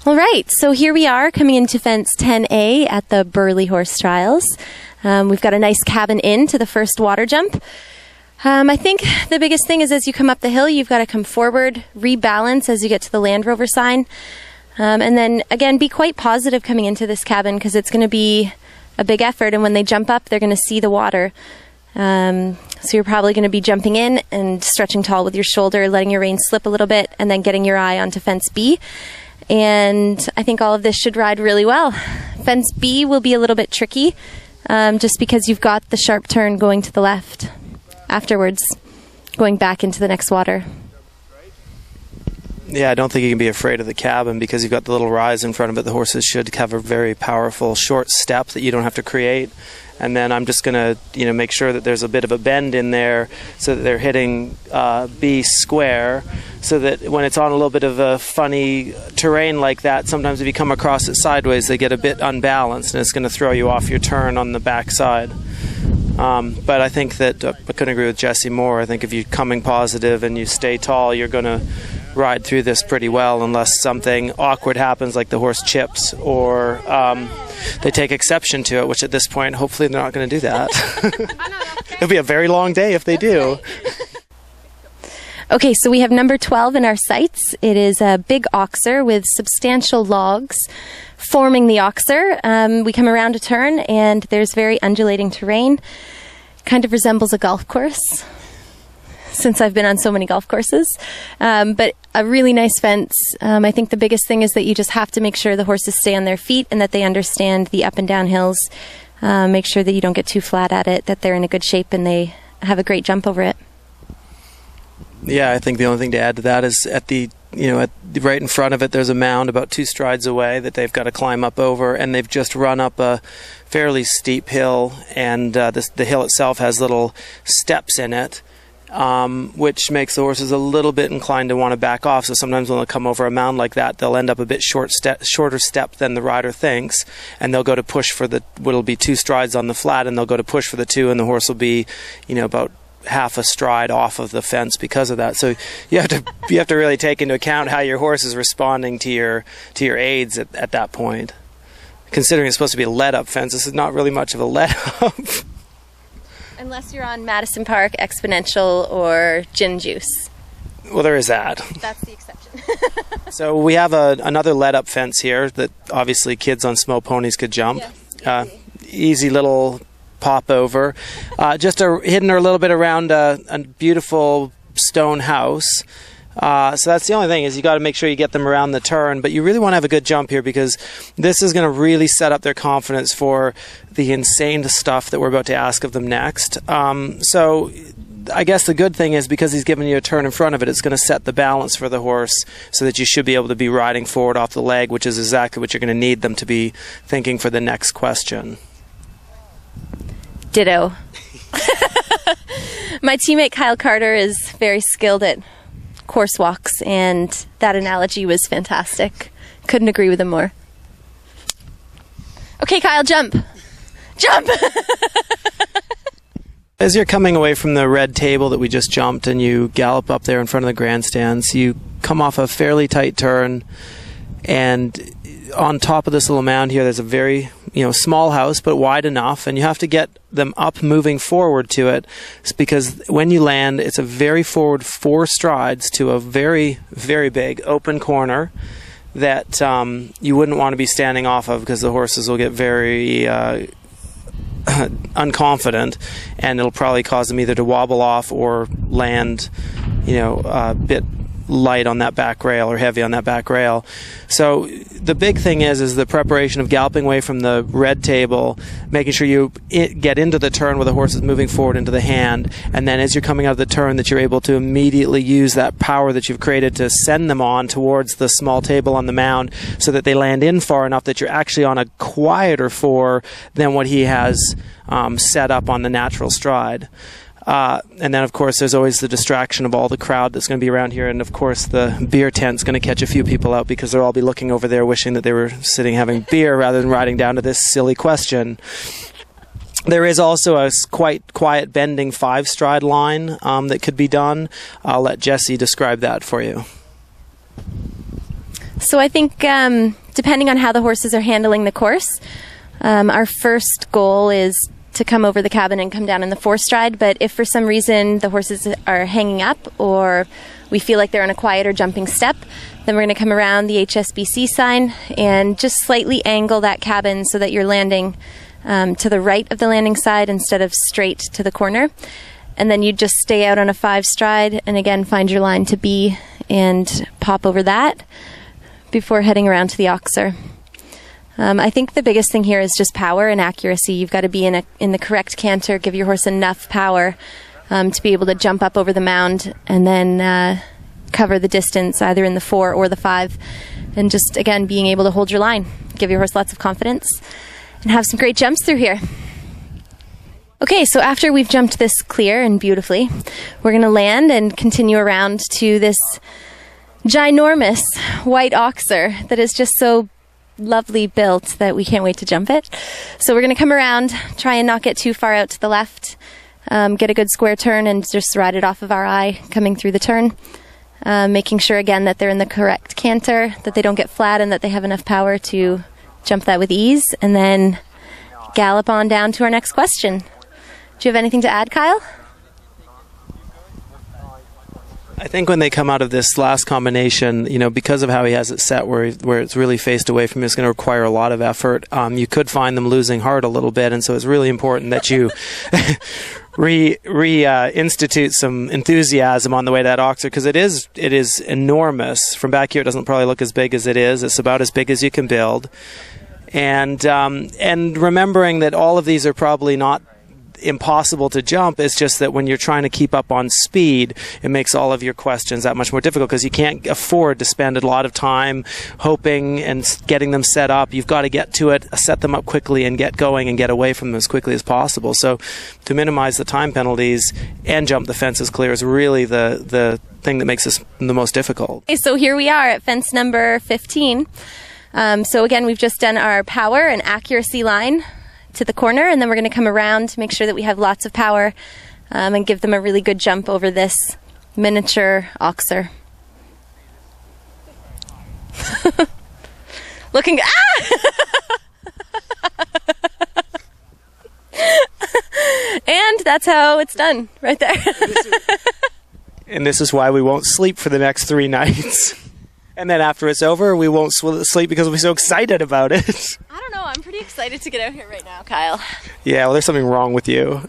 All right, so here we are coming into fence 10A at the Burghley Horse Trials. We've got a nice cabin in to the first water jump. I think the biggest thing is as you come up the hill, you've got to come forward, rebalance as you get to the Land Rover sign. And then, again, be quite positive coming into this cabin because it's going to be a big effort. And when they jump up, they're going to see the water. So you're probably going to be jumping in and stretching tall with your shoulder, letting your rein slip a little bit, and then getting your eye onto fence B. And I think all of this should ride really well. Fence B will be a little bit tricky, just because you've got the sharp turn going to the left afterwards, going back into the next water. Yeah, I don't think you can be afraid of the cabin because you've got the little rise in front of it. The horses should have a very powerful short step that you don't have to create. And then I'm just going to, make sure that there's a bit of a bend in there so that they're hitting B square, so that when it's on a little bit of a funny terrain like that, sometimes if you come across it sideways, they get a bit unbalanced, and it's going to throw you off your turn on the backside. But I think that I couldn't agree with Jesse more. I think if you're coming positive and you stay tall, you're going to ride through this pretty well unless something awkward happens like the horse chips or they take exception to it, which at this point hopefully they're not going to do that. It'll be a very long day if they do. Okay, so we have number 12 in our sights. It is a big oxer with substantial logs forming the oxer. We come around a turn and there's very undulating terrain. Kind of resembles a golf course, since I've been on so many golf courses. But a really nice fence. I think the biggest thing is that you just have to make sure the horses stay on their feet and that they understand the up and down hills. Make sure that you don't get too flat at it, that they're in a good shape and they have a great jump over it. Yeah, I think the only thing to add to that is right in front of it, there's a mound about 2 strides away that they've got to climb up over, and they've just run up a fairly steep hill, and the hill itself has little steps in it, which makes the horses a little bit inclined to want to back off. So sometimes when they'll come over a mound like that, they'll end up a bit shorter step than the rider thinks, and they'll go to push for what'll be 2 strides on the flat, and they'll go to push for the 2, and the horse will be, about half a stride off of the fence because of that. So you have to really take into account how your horse is responding to your aids at that point. Considering it's supposed to be a let-up fence, this is not really much of a let-up. Unless you're on Madison Park, Exponential, or Gin Juice. Well, there is that. That's the exception. So we have another let-up fence here that obviously kids on small ponies could jump. Yes, easy little pop over. Hidden a little bit around a beautiful stone house. So that's the only thing, is you got to make sure you get them around the turn, but you really want to have a good jump here because this is going to really set up their confidence for the insane stuff that we're about to ask of them next. So I guess the good thing is because he's given you a turn in front of it, it's going to set the balance for the horse so that you should be able to be riding forward off the leg, which is exactly what you're going to need them to be thinking for the next question. Ditto. My teammate Kyle Carter is very skilled at course walks, and that analogy was fantastic. Couldn't agree with him more. Okay, Kyle, jump. Jump! As you're coming away from the red table that we just jumped and you gallop up there in front of the grandstands, you come off a fairly tight turn, and on top of this little mound here, there's a very small house, but wide enough, and you have to get them up moving forward to it. It's because when you land, it's a very forward 4 strides to a very, very big open corner that you wouldn't want to be standing off of because the horses will get very unconfident, and it'll probably cause them either to wobble off or land, a bit light on that back rail or heavy on that back rail. So the big thing is the preparation of galloping away from the red table, making sure you get into the turn where the horse is moving forward into the hand, and then as you're coming out of the turn that you're able to immediately use that power that you've created to send them on towards the small table on the mound so that they land in far enough that you're actually on a quieter 4 than what he has set up on the natural stride. And then, of course, there's always the distraction of all the crowd that's going to be around here. And, of course, the beer tent's going to catch a few people out because they'll all be looking over there wishing that they were sitting having beer rather than riding down to this silly question. There is also a quite quiet bending 5-stride line that could be done. I'll let Jesse describe that for you. So I think depending on how the horses are handling the course, our first goal is to come over the cabin and come down in the 4-stride, but if for some reason the horses are hanging up or we feel like they're on a quieter jumping step, then we're going to come around the HSBC sign and just slightly angle that cabin so that you're landing to the right of the landing side instead of straight to the corner. And then you just stay out on a 5-stride and again find your line to B and pop over that before heading around to the oxer. I think the biggest thing here is just power and accuracy. You've got to be in the correct canter, give your horse enough power to be able to jump up over the mound and then cover the distance either in the 4 or the 5. And just, again, being able to hold your line. Give your horse lots of confidence and have some great jumps through here. Okay, so after we've jumped this clear and beautifully, we're going to land and continue around to this ginormous white oxer that is just so lovely built that we can't wait to jump it. So we're going to come around, try and not get too far out to the left, get a good square turn and just ride it off of our eye coming through the turn, making sure again that they're in the correct canter, that they don't get flat and that they have enough power to jump that with ease, and then gallop on down to our next question. Do you have anything to add, Kyle? I think when they come out of this last combination, because of how he has it set where it's really faced away from you, it's going to require a lot of effort. You could find them losing heart a little bit, and so it's really important that you institute some enthusiasm on the way to that oxer, because it is enormous. From back here, it doesn't probably look as big as it is. It's about as big as you can build. And remembering that all of these are probably not impossible to jump. It's just that when you're trying to keep up on speed, it makes all of your questions that much more difficult, because you can't afford to spend a lot of time hoping and getting them set up. You've got to get to it, set them up quickly, and get going and get away from them as quickly as possible. So to minimize the time penalties and jump the fences clear is really the thing that makes this the most difficult. Okay, so here we are at fence number 15. So again, we've just done our power and accuracy line to the corner, and then we're going to come around to make sure that we have lots of power and give them a really good jump over this miniature oxer. Looking, and that's how it's done right there. And this is why we won't sleep for the next 3 nights. And then after it's over, we won't sleep because we'll be so excited about it. I don't know. I'm pretty excited to get out here right now, Kyle. Yeah, well, there's something wrong with you.